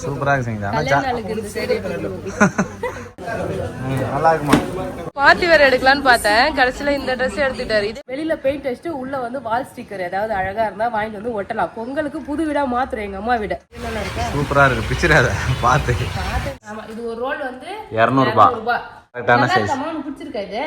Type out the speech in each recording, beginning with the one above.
சூப்பரா இருக்கு சங்கீதா. நல்லா இருக்குமா? பார்ட்டி வேற எடுக்கலான்னு பார்த்தேன், கடைசியில இந்த ட்ரெஸ் எடுத்துட்டாரு. இது வெளியில பெயிண்ட் அடிச்சுட்டு உள்ள வந்து வால் ஸ்டிக்கர் ஏதாவது அழகா இருந்தா வாங்கிட்டு வந்து ஒட்டலாம். பொங்கலுக்கு புது வீடா மாத்துறேன் எங்க அம்மா வீட. சூப்பரா இருக்கு, பிச்சிராத பார்த்து. ஆமா, இது ஒரு ரோல் வந்து 200 ரூபாய். கரெக்டான சைஸ். அம்மாவுக்கு பிடிச்சிருக்கா இது?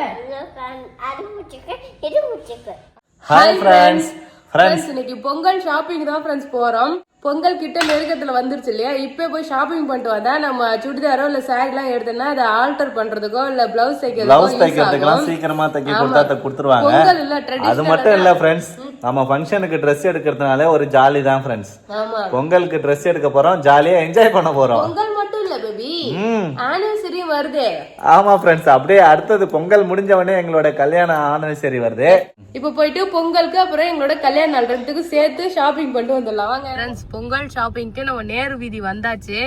ஹாய் ஃப்ரெண்ட்ஸ், இன்னைக்கு பொங்கல் ஷாப்பிங் தான் ஃப்ரெண்ட்ஸ் போறோம். பொங்கல் கிட்ட நெருக்கத்துல வந்துருச்சு இல்லையா, இப்ப போய் ஷாப்பிங் பண்ணிட்டு வந்தா நம்ம சுடிதாரோ இல்ல சாரி எல்லாம் எடுத்தோம்னா அதை ஆல்டர் பண்றதுக்கோ இல்ல பிளவுஸ் தைக்கிறதுக்கெல்லாம் சீக்கிரமா தைக்க கொடுத்தா கொடுத்துருவாங்க. பொங்கல் இல்ல அது மட்டும் இல்ல ஃப்ரெண்ட்ஸ், நம்ம ஃபங்க்ஷனுக்கு ட்ரெஸ் எடுக்கிறதுனால ஒரு ஜாலி தான் ஃப்ரெண்ட்ஸ். பொங்கலுக்கு ட்ரெஸ் எடுக்க போறோம், ஜாலியா என்ஜாய் பண்ண போறோம். பொங்கல் மட்டும் இல்ல பேபி, ஆனிவர்சரி வருது. ஆமா ஃப்ரெண்ட்ஸ், அப்படியே அடுத்தது பொங்கல் முடிஞ்ச உடனே எங்களோட கல்யாண ஆனிவர்சரி வருது. இப்ப போயிட்டு பொங்கலுக்கு அப்புறம் எங்களோட கல்யாண நாள் ரெண்டுத்துக்கு சேர்த்து ஷாப்பிங் பண்ணிட்டு வந்துடலாம் வாங்க ஃப்ரெண்ட்ஸ். பொங்கல் ஷாப்பிங்க்கு நம்ம நேரு வீதி வந்தாச்சு.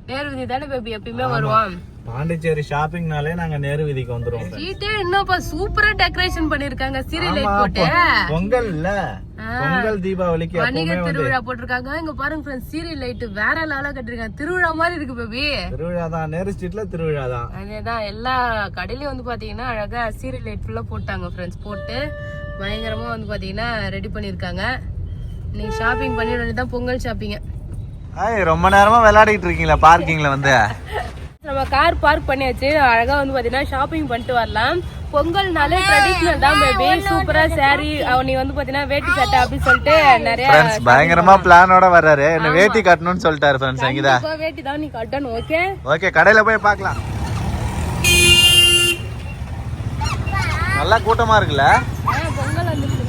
நேரு வீதி தானே பேபி எப்பயுமே வருவோம். பாண்டிச்சேரி ஷாப்பிங்னாலே நாங்க நேரு வீதிக்கு வந்துருவோம். சீட்டே இன்னும் சூப்பரா டெக்கரேஷன் பண்ணிருக்காங்க, சீரியல் லைட் போட்டு. பொங்கல் இல்ல, பொங்கல் தீபாவளிக்கு வணிக திருவிழா போட்டிருக்காங்க. இங்க பாருங்க ஃப்ரெண்ட்ஸ், சீரியல் லைட் வேற லெவலா கட்டிருக்காங்க. திருவிழா மாதிரி இருக்கு பேபி. திருவிழா தான், நேரு ஸ்ட்ரீட்ல திருவிழா தான். அதேதான், எல்லா கடையிலயும் வந்து பாத்தீங்கன்னா அழகா சீரியல் லைட் ஃபுல்லா போட்டாங்க ஃப்ரெண்ட்ஸ். போட்டு பயங்கரமா வந்து பாத்தீங்கன்னா ரெடி பண்ணிருக்காங்க. நீங்க ஷாப்பிங் பண்ணி வேண்டியதான் பொங்கல் ஷாப்பிங். ரொம்ப நேரமா விளையாடிட்டு இருக்கீங்களா பார்க்கிங்ல வந்து? நம்ம கார் பார்க் பண்ணியாச்சு. அழகா வந்து பாத்தீங்கன்னா ஷாப்பிங் பண்ணிட்டு வரலாம். பொங்கல்னாலே ட்ரெடிஷனல் தான் பேபி. சூப்பரா சாரி, நீ வந்து பாத்தீங்கன்னா வேட்டி சட்டை அப்படி சொல்லிட்டு நிறைய பயங்கரமா பிளானோட வர்றாரு. என்ன வேட்டி கட்டணும்னு சொல்லிட்டாரு ஃப்ரெண்ட்ஸ். சங்கீதா வேட்டி தான் நீ கட்டணும். ஓகே ஓகே, கடையில போய் பார்க்கலாம். நல்லா கூட்டமா இருக்குல்ல? பொங்கல் வந்துருச்சுல.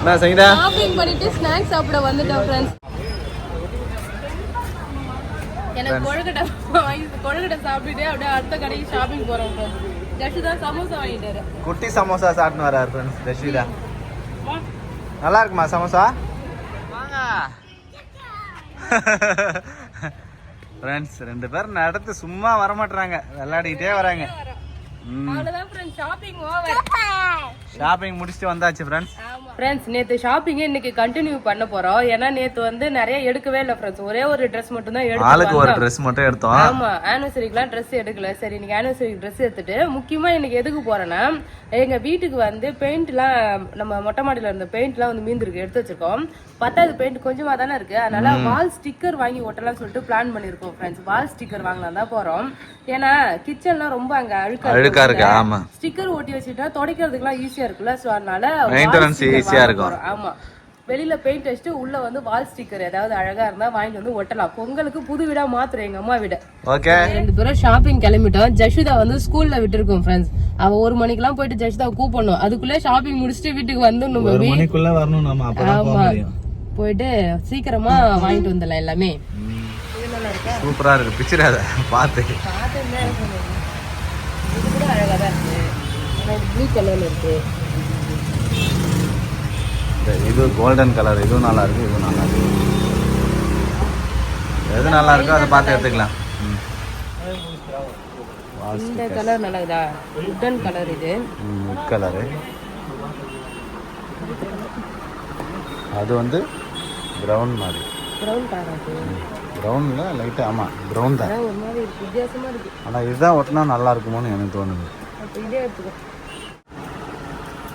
ஷாப்பிங் பண்ணிட்டு ஸ்நாக்ஸ் சாப்பிட வந்துட்டோம் ஃப்ரெண்ட்ஸ். எனக்கு கொழுக்கட்டை சாப்பிட்டுட்டு அப்படியே அடுத்த கடைக்கு ஷாப்பிங் போறோம் ஃப்ரெண்ட்ஸ். ஜஷிதா சமோசா வாங்கிட்டாரு. குட்டி சமோசா சாப்பிட்டு வராரு ஃப்ரெண்ட்ஸ் ஜஷிதா. நல்லா இருக்குமா சமோசா? வாங்க ஃப்ரெண்ட்ஸ், 2 பேரும் நடந்து சும்மா வர மாட்டாங்க, விளையாடிட்டே வராங்க. ஷாப்பிங் முடிச்சுட்டு வந்தாச்சு ஃப்ரெண்ட்ஸ். ஃப்ரெண்ட்ஸ், நேத்து ஷாப்பிங் இன்னைக்கு கண்டினியூ பண்ண போறோம். ஏன்னா நேத்து வந்து நிறைய எடுக்கவே இல்ல ஃப்ரெண்ட்ஸ். ஒரே ஒரு Dress மட்டும் தான் எடுத்தோம். ஆளுக்கு ஒரு Dress மட்டும் எடுத்தோம். ஆமா, ஆனிவர்சரிக்குலாம் Dress எடுக்கல. சரி, இன்னைக்கு ஆனிவர்சரி Dress எடுத்துட்டு முக்கியமா இன்னைக்கு எதுக்கு போறேன்னா, எங்க வீட்டுக்கு வந்து பெயிண்ட்லாம் நம்ம மொட்டை மாடியில இருந்த பெயிண்ட்லாம் வந்து மீந்திருக்கு, எடுத்து வச்சிருக்கோம். 10வது பெயிண்ட் கொஞ்சமா தானே இருக்கு, அதனால வால் ஸ்டிக்கர் வாங்கி ஒட்டலாம்னு சொல்லிட்டு பிளான் பண்ணிருக்கோம் ஃப்ரெண்ட்ஸ். வால் ஸ்டிக்கர் வாங்கலாம் தான் போறோம். ஏன்னா கிச்சன்லாம் ரொம்ப அங்க அழுக்கா இருக்கு. ஆமா, ஸ்டிக்கர் ஒட்டி வச்சுட்டா துடைக்கிறதுக்குலாம் ஈஸியா இருக்குல்ல, சோ அதனால மெயின்டனன்ஸ் ஈஸியா இருக்கும். ஆமா, வெளியில பெயிண்ட் அடிச்சுட்டு உள்ள வந்து வால் ஸ்டிக்கர் ஏதாவது அழகா இருந்தா வாங்கிட்டு வந்து ஒட்டலாம். பொங்கலுக்கு புது வீடா மாத்துறேன் எங்க அம்மா வீட. ஓகே, 2 பேரும் ஷாப்பிங் கிளம்பிட்டோம். ஜஷிதா வந்து ஸ்கூல்ல விட்டுருக்கோம் ஃப்ரெண்ட்ஸ். அவ 1 மணிக்கெல்லாம் போயிட்டு ஜஷிதாவை கூப்பிடணும். அதுக்குள்ள ஷாப்பிங் முடிச்சுட்டு வீட்டுக்கு வந்துடணும். 1 மணிக்குள்ள வரணும் நம்ம. ஆமா, போயிட்டு சீக்கிரமா வாங்கிட்டு வந்துடலாம் எல்லாமே. சூப்பரா இருக்கு, பிச்சிராத பார்த்து. இது கூட அழகா தான் இருக்கு. ப்ளூ கலர்ல இருக்கு. இது கோல்டன் கலர், இதுவும் நல்லா இருக்கு, இதுவும் நல்லா இருக்கு. எது நல்லா இருக்கோ அதை பார்த்து எடுத்துக்கலாம். இந்த கலர் நல்லா இருக்குதா? Wooden colour. இது உட் கலரு. அது வந்து பிரவுன் மாதிரி. Brown colour. பிரவுன்ல லைட்டா, ஆமா பிரவுன் தான். ஒரு மாதிரி இருக்கு, வித்தியாசமா இருக்கு. ஆனா இதுதான் ஒட்டினா நல்லா இருக்குமோன்னு எனக்கு தோணுது. அப்ப இதே எடுத்துக்கோ.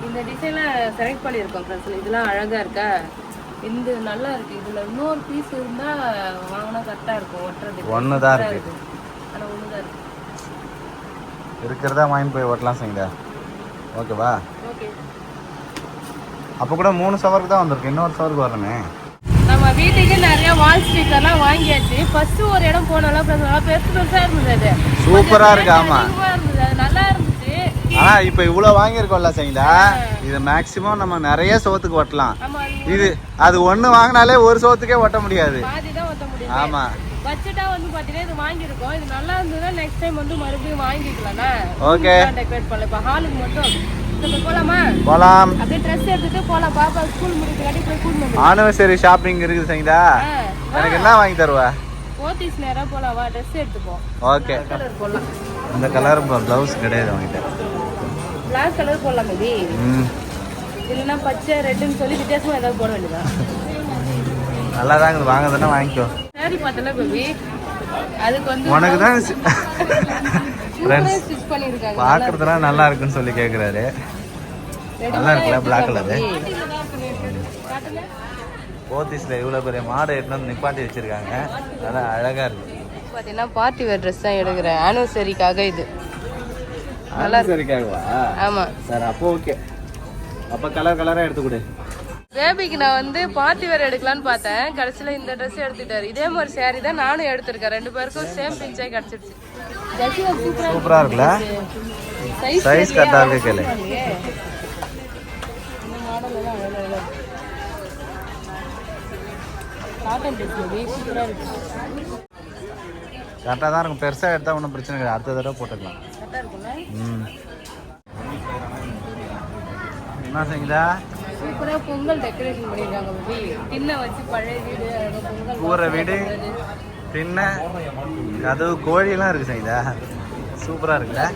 இந்த டிசைன்ல செலக்ட் பண்ணிருக்கோம் ஃப்ரெண்ட்ஸ். இதெல்லாம் அழகா இருக்கா? இந்த நல்லா இருக்கு. இதுல இன்னொரு பீஸ் இருந்தா வாங்கினா கரெக்டா இருக்கும் ஒட்டுறதுக்கு. ஒண்ணுதான் இருக்கு. ஆனா ஒண்ணுதான் இருக்கு. இருக்கிறதா வாங்கி போய் ஒட்டலாம் சங்கீதா. ஓகேவா? ஓகே. அப்ப கூட 3 சவருக்கு தான் வந்திருக்கு, இன்னொரு சவருக்கு வரணுமே. நம்ம வீட்டுக்கு நிறைய வால் ஸ்டிக்கர்லாம் வாங்கியாச்சு. ஃபர்ஸ்ட் ஒரு இடம் போனோம்ல ஃப்ரெண்ட்ஸ், நல்லா பெருசா இருந்தது. அது சூப்பரா இருக்கு. ஆமா, அது நல்லா இருந்துச்சு. ஆனா இப்ப இவ்வளவு வாங்கியிருக்கோம்ல சங்கீதா, இது மேக்ஸிமம் நம்ம நிறைய சோத்துக்கு ஒட்டலாம். இது அது 1 வாங்கினாலே ஒரு சோத்துக்கே ஒட்ட முடியாது. பாதி தான் ஒட்ட முடியும். ஆமா, பட்ஜெட்டா வந்து பாத்தீங்கன்னா இது வாங்கியிருக்கோம். இது நல்லா இருந்ததுன்னா நெக்ஸ்ட் டைம் வந்து மறுபடியும் வாங்கிக்கலாம்னா. ஓகே டெக்கரேட் பண்ணல. இப்ப ஹாலுக்கு மட்டும் இப்ப போலாமா? போலாம். அப்படியே ட்ரெஸ் எடுத்துட்டு போலாம். பாப்பா ஸ்கூல் முடிக்கிறதுக்காட்டி போய் கூட்டிட்டு வந்து. ஆனிவர்சரி ஷாப்பிங் இருக்குது சங்கீதா. எனக்கு என்ன வாங்கி தருவா? போத்தீஸ் நேரா போலாம். வா ட்ரெஸ் எடுத்துப்போம். ஓகே. கலர் போலாம். இந்த கலர் ப்ளவுஸ் கிடையாது வாங்கிட்ட. பிளாக் கலர் போடலாம் பேபி. இல்லைன்னா பச்சை ரெட்டுன்னு சொல்லி வித்தியாசமா ஏதாவது போட வேண்டியதான். நல்லா தான் இருக்குது. வாங்குறதுன்னா வாங்கிக்கோ. சாரி பார்த்தல பேபி. அதுக்கு வந்து உனக்கு தான் ஸ்டிச் பண்ணிருக்காங்க. பார்க்கறதுலாம் நல்லா இருக்குன்னு சொல்லி கேட்குறாரு. நல்லா இருக்குல்ல பிளாக் கலரு. போத்தீஸ்ல இவ்வளோ பெரிய மாடை எடுத்து வந்து நிப்பாட்டி வச்சிருக்காங்க. அதான் அழகா இருக்கு. பார்த்தீங்கன்னா பார்ட்டி வேர் ட்ரெஸ் தான் எடுக்கிறேன். ஆனிவர்சரிக்காக இது. நல்லா சரிக்காகவா? ஆமா சார் அப்போ ஓகே. அப்போ கலர் கலராக எடுத்து கொடு. பேபிக்கு நான் வந்து பார்ட்டி வேர் எடுக்கலான்னு பார்த்தேன். கடைசியில் இந்த ட்ரெஸ் எடுத்துட்டாரு. இதே மாதிரி சாரி தான் நானும் எடுத்திருக்கேன். 2 பேருக்கும் சேம் பிஞ்சே கிடைச்சிருச்சு. சூப்பரா இருக்குல்ல? சைஸ் கரெக்டா இருக்கு கேளு. இந்த மாடல் எல்லாம் அழகா காட்டன் ட்ரெஸ் பேபி சூப்பரா இருக்கு. கரெக்டாக தான் இருக்கும். பெருசாக எடுத்தால் ஒன்றும் பிரச்சனை கிடையாது. அடுத்த தடவை போட்டுக்கலாம். கரெக்டாக இருக்கும்ல? என்ன செஞ்சா? சூப்பராக பொங்கல் டெக்கரேஷன் பண்ணியிருக்காங்க பேபி. திண்ணை வச்சு பழைய வீடு பொங்கல் கூரை வீடு திண்ணை கதவு கோழியெல்லாம் இருக்கு சைதா. சூப்பராக இருக்குல்ல?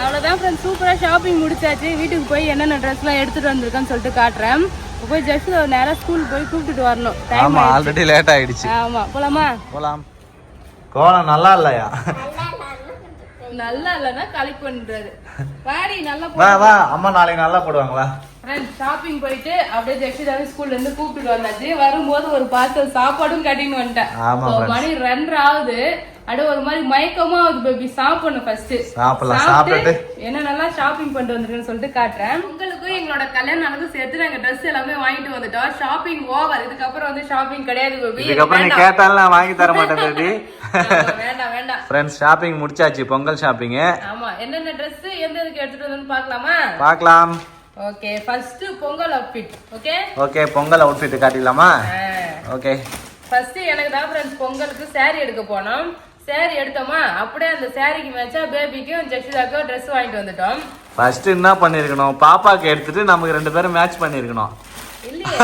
அவ்வளோதான் ஃப்ரெண்ட்ஸ். சூப்பராக ஷாப்பிங் முடிச்சாச்சு. வீட்டுக்கு போய் என்னென்ன ட்ரெஸ்லாம் எடுத்துகிட்டு வந்திருக்கான்னு சொல்லிட்டு காட்டுறேன். போய் ஜஸ்ட் நேராக ஸ்கூல் போய் கூப்பிட்டுட்டு வரணும். ஆமா ஆல்ரெடி லேட் ஆயிடுச்சு. ஆமா போலாமா? போலாம். கோலம் நல்லா இல்லையா? நல்லா இல்லைன்னா கலெக்ட் பண்றாரு. வாடி நல்லா வா வா அம்மா நாளைக்கு நல்லா போடுவாங்களா? ஃப்ரெண்ட்ஸ் ஷாப்பிங் போயிட்டு அப்படியே ஜெக்ஷிதாவே ஸ்கூல்ல இருந்து கூப்பிட்டு வந்தாச்சு. வரும்போது ஒரு பார்சல் சாப்பாடும் கட்டின்னு வந்துட்டேன். மணி 2 ஆகுது. அப்படியே ஒரு மாதிரி மயக்கமா ஆகுது பேபி. சாப்பிடணும் ஃபர்ஸ்ட். சாப்பிட்டு என்ன நல்லா ஷாப்பிங் பண்ணிட்டு வந்துருக்கேன்னு சொல்லிட்டு காட்டுறேன். உங்களுக்கும் எங்களோட கல்யாண நாளுக்கும் சேர்த்து நாங்க ட்ரெஸ் எல்லாமே வாங்கிட்டு வந்துட்டோம். Shopping over. இதுக்கப்புறம் வந்து ஷாப்பிங் கிடையாது பேபி. இதுக்கப்புறம் நீ கேட்டாலும் நான் வாங்கி தர மாட்டேன் பேபி. வேண்டாம் வேண்டாம். ஃப்ரெண்ட்ஸ் ஷாப்பிங் முடிச்சாச்சு. பொங்கல் ஷாப்பிங். ஆமா என்னென்ன ட்ரெஸ் எந்த இதுக்கு எடுத்துட்டு வந்தோம்னு பார்க்கலாமா? பார்க்கலாம். Okay first Pongal outfit. Okay okay Pongal outfit காட்டிடலாமா? ஓகே ஃபர்ஸ்ட் எனக்கு தான் ஃப்ரெண்ட்ஸ் பொங்கலுக்கு saree எடுக்க போனோம். saree எடுத்தோமா அப்படியே அந்த சாரிக்கு மேட்சா பேபிக்கும் ஜெக்ஷிதாக்கும் ட்ரெஸ் வாங்கிட்டு வந்துட்டோம். ஃபர்ஸ்ட் என்ன பண்ணிருக்கணும்? பாப்பாக்கு எடுத்துட்டு நமக்கு 2 பேரும் மேட்ச் பண்ணிருக்கணும். இல்லையே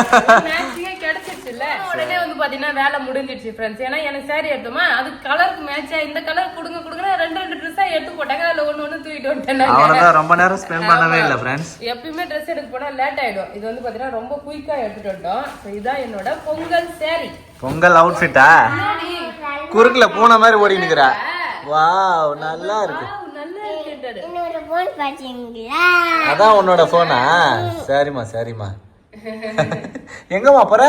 மேட்சிங்கே கிடைச்சிருச்சுல்ல. உடனே வந்து பாத்தீங்கன்னா வேலை முடிஞ்சிடுச்சு ஃப்ரெண்ட்ஸ். ஏன்னா எனக்கு saree எடுத்தோமா அது கலருக்கு மேட்சா இந்த கலர் கொடுங்க கொடுங்க 2 ட்ரெஸ்ஸா எடுத்து போட்டாங்க. அதுல ஒண்ணு தூக்கிட்டு வந்துட்டேன். அவ்வளவுதான். ரொம்ப நேரம் ஸ்பெண்ட் பண்ணவே இல்ல ஃப்ரெண்ட்ஸ். எப்பயுமே ட்ரெஸ் எடுக்க போனா லேட் ஆயிடும். இது வந்து பாத்தீங்கன்னா ரொம்ப குயிக்கா எடுத்துட்டு வந்துட்டோம். இதான் என்னோட பொங்கல் saree. பொங்கல் அவுட்ஃபிட்டா? குறுக்குல பூனை மாதிரி ஓடி நிக்கிறா. வாவ் நல்லா இருக்கு. நல்லா இருக்கு. என்னோட போன் பாத்தீங்களா? அதான் உன்னோட போனா? சரிம்மா சரிம்மா. எங்கம்மா போற?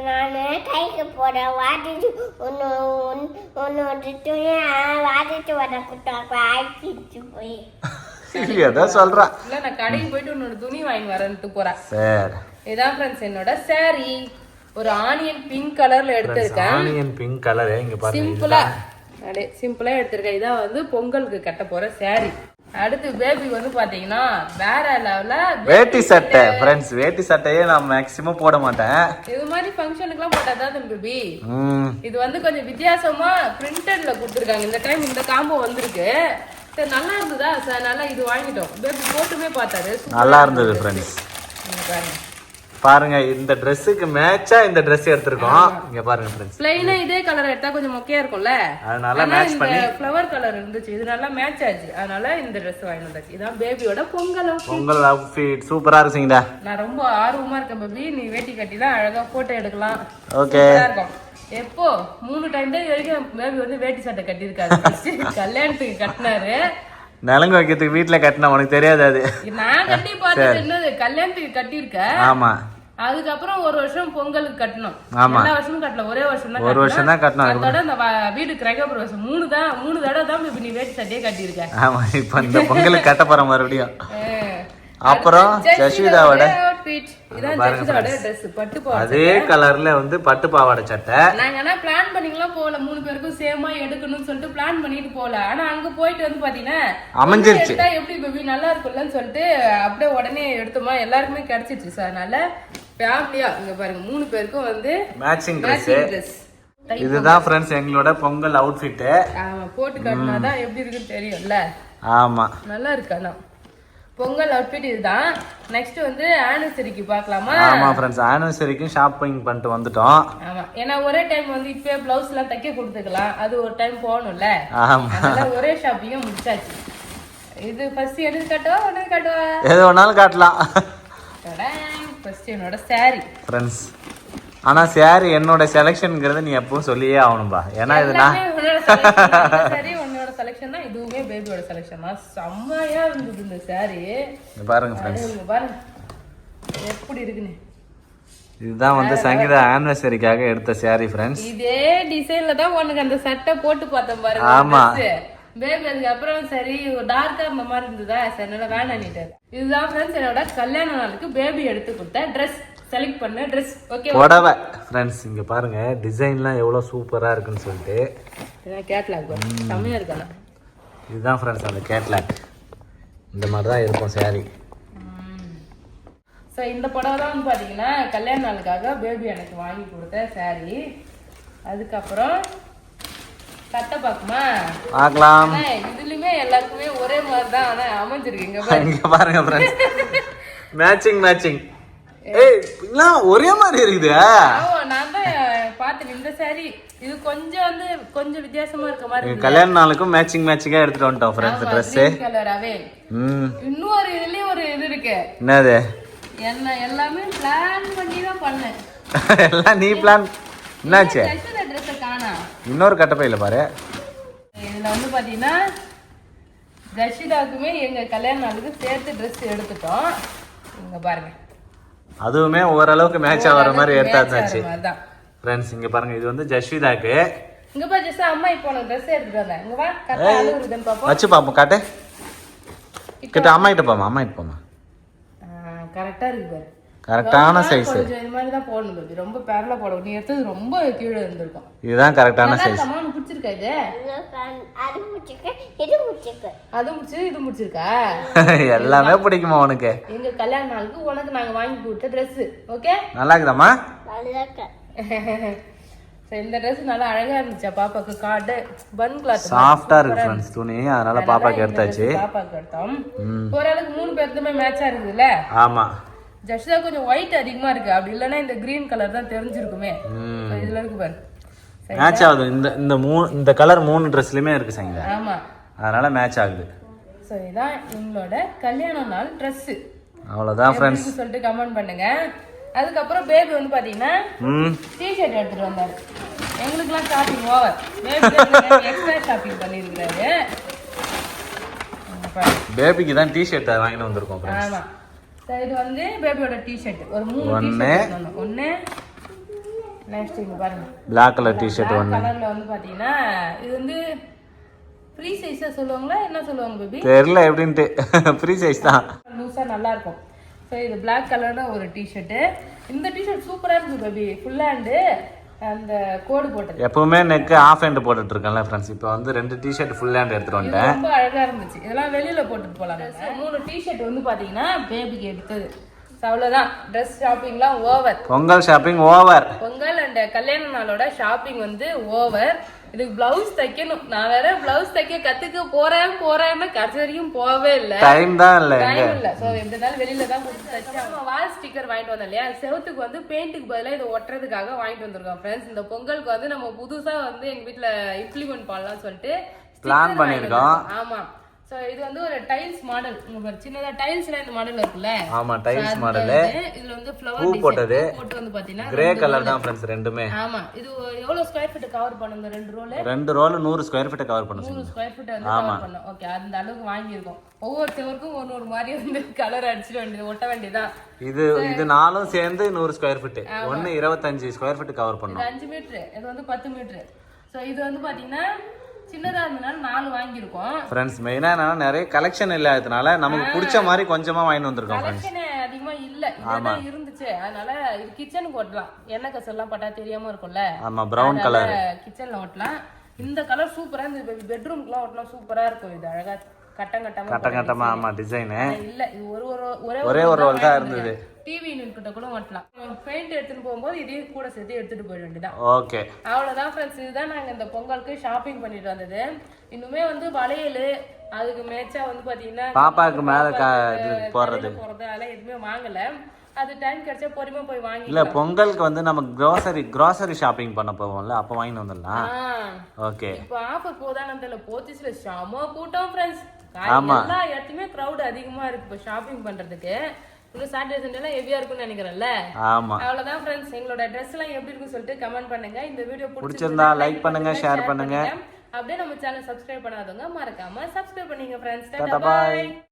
நானு கைக்கு போறேன். வாட்டிட்டு ஒன்னு துணியா வாட்டிட்டு வர குட்டாப்ப ஆயிடுச்சு போய். ஏதோ சொல்றா. இல்ல நான் கடைக்கு போயிட்டு உன்னோட துணி வாங்கி வரேன்ட்டு போறேன். சரி. இதான் ஃப்ரெண்ட்ஸ் என்னோட saree. ஒரு ஆனியன் பிங்க் கலர்ல எடுத்திருக்கேன். ஆனியன் பிங்க் கலர் இங்க பாருங்க. சிம்பிளா அப்படியே சிம்பிளா எடுத்திருக்கேன். இதான் வந்து பொங்கலுக்கு கட்ட போற saree. அடுத்து பேபி வந்து பாத்தீங்கன்னா வேற லெவல்ல வேட்டி சட்டை. ஃப்ரெண்ட்ஸ் வேட்டி சட்டையே நான் மேக்ஸிமம் போட மாட்டேன். இது மாதிரி ஃபங்க்ஷனுக்குலாம் போட்டாதான் பேபி. இது வந்து கொஞ்சம் வித்தியாசமா பிரிண்டட்ல கொடுத்துருக்காங்க. இந்த டைம் இந்த காம்போ வந்திருக்கு. சரி நல்லா இருந்ததா சார்? நல்லா இது வாங்கிட்டோம். பேபி போட்டுமே பார்த்தாரு. நல்லா இருந்தது ஃப்ரெண்ட்ஸ். பாருங்க இந்த ட்ரெஸ்ஸுக்கு மேட்சா இந்த Dress எடுத்துறோம். இங்க பாருங்க ஃப்ரெண்ட்ஸ். ப்ளைனா இதே கலர் எடுத்தா கொஞ்சம் மொக்கையா இருக்கும்ல. அதனால மேட்ச் பண்ணி ஃப்ளவர் கலர் இருந்துச்சு. இது நல்லா மேட்ச் ஆச்சு. அதனால இந்த Dress வாங்கி வந்தாச்சு. இதான் பேபியோட பொங்கல் அவுட்ஃபிட். பொங்கல் அவுட்ஃபிட் சூப்பரா இருக்குங்கடா. நான் ரொம்ப ஆர்வமா இருக்கேன் பேபி. நீ வேட்டி கட்டினா அழகா போட்டோ எடுக்கலாம். ஓகே. எப்போ 3 டைம் தான் வரைக்கும் பேபி வந்து வேட்டி சட்டை கட்டியிருக்காரு. கல்யாணத்துக்கு கட்டினாரு. நலங்கு வைக்கிறதுக்கு வீட்டுல கட்டினா உனக்கு தெரியாது. அது நான் கட்டி பார்த்தது என்னது கல்யாணத்துக்கு கட்டியிருக்க. ஆமா அதுக்கப்புறம் ஒரு வருஷம் பொங்கலுக்கு கட்டணும். எல்லா வருஷமும் கட்டல. ஒரே வருஷம் தான். ஒரு வருஷம் தான் கட்டணும். அதோட அந்த வீடு கிரகப்பிரவேசம் 3 தடவை தான் இப்ப நீ வேட்டி சட்டையே கட்டியிருக்க. ஆமா இப்ப இந்த பொங்கலுக்கு கட்ட போற மறுபடியும். அப்புறம் ஜெஷிதாவோட அதே கலர்ல வந்து பட்டு பாவாடை சட்டை. நாங்க பிளான் பண்ணிக்கலாம் போல 3 பேருக்கும் சேமா எடுக்கணும்னு சொல்லிட்டு பிளான் பண்ணிட்டு போல. ஆனா அங்க போயிட்டு வந்து பாத்தீங்கன்னா அமைஞ்சிருச்சு. எப்படி பேபி நல்லா இருக்கும்லன்னு சொல்லிட்டு அப்படியே உடனே எடுத்தோமா. எல்லாருக்குமே கிடைச்சிருச்சு. சார் அதனால ஃபேமிலியா இங்க பாருங்க 3 பேருக்கும் வந்து மேட்சிங் மேட்சிங் ட்ரெஸ். ட்ரெஸ் இதுதான் ஃப்ரெண்ட்ஸ் எங்களோட பொங்கல் அவுட்ஃபிட். ஆமா போட்டு காட்டினாதான் எப்படி இருக்குன்னு தெரியும்ல. ஆமா நல்லா இருக்கு. ஆனா பொங்கல் அவுட்ஃபிட் இதுதான். நெக்ஸ்ட் வந்து ஆனிவர்சரிக்கு பார்க்கலாமா? ஆமா ஃப்ரெண்ட்ஸ் ஆனிவர்சரிக்கு ஷாப்பிங் பண்ணிட்டு வந்துட்டோம். ஆமா ஏன்னா ஒரே டைம் வந்து இப்பவே பிளவுஸ் எல்லாம் தைக்க கொடுத்துக்கலாம். அது ஒரு டைம் போகணும்ல. ஆமா அதனால ஒரே ஷாப்பிங்கும் முடிச்சாச்சு. இது ஃபர்ஸ்ட் எது காட்டுவா ஒண்ணு காட்டுவா? எது வேணாலும் காட்டலாம். ஃபர்ஸ்ட் என்னோட saree ஃப்ரெண்ட்ஸ் ஆனா சாரி என்னோட செலெக்ஷன்ங்கிறது நீ எப்பவும் சொல்லியே ஆகணும்பா. ஏன்னா இது நான் சரி உன்னோட செலெக்ஷன் தான். இதுவுமே பேபியோட செலெக்ஷன் தான். செம்மையா இருந்தது இந்த saree. பாருங்க ஃப்ரெண்ட்ஸ் பாருங்க எப்படி இருக்குன்னு. இதுதான் வந்து சங்கீதா ஆனிவர்சரிக்காக எடுத்த சாரி ஃப்ரெண்ட்ஸ். இதே டிசைன்ல தான் உனக்கு அந்த சட்டை போட்டு பார்த்தேன் பாருங்க. ஆமா பேபி அதுக்கு அப்புறம் சரி டார்க்கா இருந்த மாதிரி இருந்ததா சரி நல்லா வேணான்னிட்டாரு. இதுதான் ஃப்ரெண்ட்ஸ் என்னோட கல்யாண நாளுக்கு பேபி எடுத்து கொடுத்த ட்ரெஸ். செலக்ட் பண்ண ட்ரெஸ். ஓகே புடவை ஃப்ரெண்ட்ஸ் இங்க பாருங்க டிசைன்லாம் எவ்வளவு சூப்பரா இருக்குன்னு சொல்லிட்டு. இதான் கேட்லாக் பாருங்க செம்மையா இருக்கானே. இதுதான் ஃப்ரெண்ட்ஸ் அந்த கேட்லாக். இந்த மாதிரி தான் இருக்கும் சாரி. ஸோ இந்த புடவை தான் வந்து பார்த்தீங்கன்னா கல்யாண நாளுக்காக பேபி எனக்கு வாங்கி கொடுத்த saree. அதுக்கப்புறம் கட்ட பாக்குமா பார்க்கலாம். இதுலயுமே எல்லாருக்குமே ஒரே மாதிரி தான் ஆனா அமைஞ்சிருக்கு. இங்க பாருங்க ஃப்ரெண்ட்ஸ் மேட்சிங் மேட்சிங். ஏய் எல்லாம் ஒரே மாதிரி இருக்குது. நான் தான் பார்த்தேன் இந்த saree. இது கொஞ்சம் வந்து கொஞ்சம் வித்தியாசமா இருக்க மாதிரி இருக்கு. கல்யாண நாளுக்கும் மேட்சிங் மேட்சிங்கா எடுத்துட்டு வந்துட்டோம் ஃப்ரெண்ட்ஸ் Dress. கலராவே. இன்னொரு இதுலயே ஒரு இது இருக்கு. என்னது? எல்லாமே பிளான் பண்ணி தான் பண்ணேன். எல்லாம் நீ பிளான் என்னாச்சு? இந்த Dress காணா. இன்னொரு கட்டப்பையில பாரு. இதுல வந்து பாத்தீங்கன்னா ஜஷிதாக்குமே எங்க கல்யாண நாளுக்கு சேர்த்து Dress எடுத்துட்டோம். இங்க பாருங்க அதுவுமே ஓரளவுக்கு மேட்ச் ஆகிற மாதிரி எடுத்தாச்சு ஃப்ரெண்ட்ஸ். இங்க பாருங்க இது வந்து ஜஸ்விதாக்கு. இங்க பா ஜெஸ் அம்மா இப்போ உனக்கு Dress எடுத்துட்டு வந்தேன். இங்க வா கரெக்ட்டா அழுகுதுன்னு பாப்போம். வச்சு பாப்போம் காட்டு. கிட்ட அம்மா கிட்ட போமா அம்மா கிட்ட போமா. கரெக்ட்டா இருக்கு பாரு. கரெக்டான சைஸ். கொஞ்சம் இந்த மாதிரி தான் போடணும் பேபி. ரொம்ப பேரலா போடணும். நீ எடுத்தது ரொம்ப கீழ இருந்திருக்கும். இதுதான் கரெக்டான சைஸ். அம்மா உனக்கு பிடிச்சிருக்கா இது? அது முடிச்சிருக்கு இது முடிச்சிருக்கு. அது முடிச்சு இது முடிச்சிருக்கா? எல்லாமே பிடிக்குமா உனக்கு? எங்க கல்யாண நாளுக்கு உனக்கு நாங்க வாங்கி கொடுத்த Dress. ஓகே? நல்லா இருக்குதாம்மா? நல்லா இருக்கு. இந்த Dress நல்லா அழகா இருந்துச்சு. பாப்பாக்கு கார்டு பன் கிளாத் சாஃப்ட்டா இருக்கு ஃப்ரெண்ட்ஸ் துணி. அதனால பாப்பாக்கு எடுத்தாச்சு. பாப்பாக்கு எடுத்தோம். ஓரளவுக்கு 3 பேருக்குமே மேட்சா இருக்குதுல? ஆமா. ஜஸ்டா கொஞ்சம் ஒயிட் அதிகமா இருக்கு. அப்படி இல்லனா இந்த கிரீன் கலர் தான் தெரிஞ்சிருக்குமே. இதுல இருக்கு பாரு. மேட்ச் ஆகுது. இந்த கலர் 3 Dressலயுமே இருக்கு சங்கீதா. ஆமா. அதனால மேட்ச் ஆகுது. சோ இதான் எங்களோட கல்யாண நாள் Dress. அவ்வளவுதான் ஃப்ரெண்ட்ஸ். சொல்லிட்டு கமெண்ட் பண்ணுங்க. அதுக்கு அப்புறம் பேபி வந்து பாத்தீங்கன்னா டி-ஷர்ட் எடுத்துட்டு வந்தாரு. எங்களுக்குலாம் shopping over. Baby extra shopping பண்ணிருக்காரு. பேபிக்கு தான் டி-ஷர்ட் வாங்கிட்டு வந்திருக்கோம் ஃப்ரெண்ட்ஸ். ஆமா. சோ இது வந்து பேபியோட டி-ஷர்ட். ஒரு 3 டி-ஷர்ட் ஒண்ணு. நெக்ஸ்ட் இங்க பாருங்க. Black கலர் டி-ஷர்ட் ஒண்ணு. கலர்ல வந்து பாத்தீங்கன்னா இது வந்து ஃப்ரீ சைஸா சொல்லுவாங்களா என்ன சொல்லுவாங்க பேபி? தெரியல எப்படின்ட்டு. ஃப்ரீ சைஸ் தான். லூசா நல்லா இருக்கும். சோ இது Black கலர்ல ஒரு டி-ஷர்ட். இந்த டி-ஷர்ட் சூப்பரா இருக்கு பேபி. ஃபுல் ஹேண்ட் அந்த கோடு போட்டது. எப்பவுமே நெக் ஆஃப் ஹேண்ட் போட்டுட்டு இருக்கேன்ல ஃப்ரெண்ட்ஸ். இப்போ வந்து 2 டி-ஷர்ட் ஃபுல் ஹேண்ட் எடுத்துட்டு வந்தேன். ரொம்ப அழகா இருந்துச்சு. இதெல்லாம் வெளியில போட்டுட்டு போலாம். 3 டி-ஷர்ட் வந்து பாத்தீங்கன்னா பேபிக்கு எடுத்தது. அவ்வளவுதான். Dress ஷாப்பிங்லாம் over. Pongal shopping over. Pongal and கல்யாண நாளோட ஷாப்பிங் வந்து ஓவர். இதுக்கு பிளவுஸ் தைக்கணும். நான் வேற பிளவுஸ் தைக்க கத்துக்க போறேன்னு கடைசி வரைக்கும் போவே இல்ல. டைம் தான் இல்ல. டைம் இல்ல. சோ எப்படினாலும் வெளியில தான் கொடுத்து தச்சேன். வால் ஸ்டிக்கர் வாங்கிட்டு வந்தோம் இல்லையா? செவுத்துக்கு வந்து பெயிண்ட்டுக்கு பதிலா இதை ஒட்டுறதுக்காக வாங்கிட்டு வந்திருக்கோம் ஃப்ரெண்ட்ஸ். இந்த பொங்கலுக்கு வந்து நம்ம புதுசா வந்து எங்க வீட்டுல இம்ப்ளிமெண்ட் பண்ணலாம்னு சொல்லிட்டு பிளான் பண்ணிருக்கோம். ஆமா. சோ இது வந்து ஒரு டைல்ஸ் மாடல். உங்க சின்னதா டைல்ஸ்ல இந்த மாடல் இருக்குல்ல? ஆமா டைல்ஸ் மாடல். இதுல வந்து ஃப்ளவர் பூ போட்டது. போட்டு வந்து பாத்தீங்கன்னா கிரே கலர் தான் फ्रेंड्स ரெண்டுமே. ஆமா. இது எவ்வளவு ஸ்கொயர் ஃபீட் கவர் பண்ணுங்க 2 roll? 2 roll 100 square feet cover பண்ணும். 100 ஸ்கொயர் ஃபீட் வந்து கவர் பண்ணும். ஓகே அந்த அளவுக்கு வாங்கி இருக்கோம். ஒவ்வொரு செவருக்கும் ஒரு மாதிரி வந்து கலர் அடிச்சிட வேண்டியது ஒட்ட வேண்டியதான். இது நாலும் சேர்ந்து 100 ஸ்கொயர் ஃபீட். ஒன்னு 25 ஸ்கொயர் ஃபீட் கவர் பண்ணும். 5 மீட்டர். இது வந்து 10 மீட்டர். சோ இது வந்து பாத்தீங்கன்னா சின்னதா இருந்தனால 4 வாங்கி இருக்கோம். फ्रेंड्स மெயினா நான் நிறைய கலெக்ஷன் இல்லாததனால நமக்கு பிடிச்ச மாதிரி கொஞ்சமா வாங்கி வந்திருக்கோம் फ्रेंड्स. கலெக்ஷன் அதிகமா இல்ல. இதெல்லாம் இருந்துச்சு. அதனால இது கிச்சனுக்கு ஓட்டலாம். எண்ணெய் கசல்லாம் பட்டா தெரியாம இருக்கும்ல? ஆமா பிரவுன் கலர். கிச்சன்ல ஓட்டலாம். இந்த கலர் சூப்பரா இந்த பெட்ரூம்க்குலாம் ஓட்டலாம் சூப்பரா இருக்கும். இது அழகா கட்டம் கட்டமா ஆமா டிசைனு இல்ல இது ஒரே ஒரு ரோல் தான் இருந்தது. டிவி யூனிட் கிட்ட கூட மாட்டலாம். பெயிண்ட் எடுத்துட்டு போகும்போது இதையும் கூட சேர்த்து எடுத்துட்டு போயிட வேண்டியதான். ஓகே அவ்வளவுதான் ஃப்ரெண்ட்ஸ். இதுதான் நாங்க இந்த பொங்கலுக்கு ஷாப்பிங் பண்ணிட்டு வந்தது. இன்னுமே வந்து வளையல் அதுக்கு மேட்சா வந்து பாத்தீங்கன்னா பாப்பாக்கு மேல போறது அதெல்லாம் எதுவுமே வாங்கல. அது டைம் கிடைச்சா பொறுமையா போய் வாங்கி இல்ல பொங்கலுக்கு வந்து நம்ம grocery ஷாப்பிங் பண்ண போவோம்ல அப்ப வாங்கிட்டு வந்துடலாம். ஓகே இப்போ ஆஃபர் போதான்னு தெரியல. போத்தீஸ்ல செம கூட்டம் ஃப்ரெண்ட்ஸ். ஆமா. எல்லா இடத்துலயுமே கிரவுட் அதிகமா இருக்கு இப்போ ஷாப்பிங் பண்றதுக்கு. இன்னும் சாட்டர்டே சண்டே எல்லாம் ஹெவியா இருக்கும்னு நினைக்கிறேன்ல. ஆமா அவ்வளவுதான் ஃப்ரெண்ட்ஸ். எங்களோட ட்ரெஸ் எல்லாம் எப்படி இருக்குன்னு சொல்லிட்டு கமெண்ட் பண்ணுங்க. இந்த வீடியோ பிடிச்சிருந்தா லைக் பண்ணுங்க, ஷேர் பண்ணுங்க. அப்படியே நம்ம சேனல் சப்ஸ்கிரைப் பண்ணாதவங்க மறக்காம சப்ஸ்கிரைப் பண்ணீங்க ஃப்ரெண்ட்ஸ். Tata bye.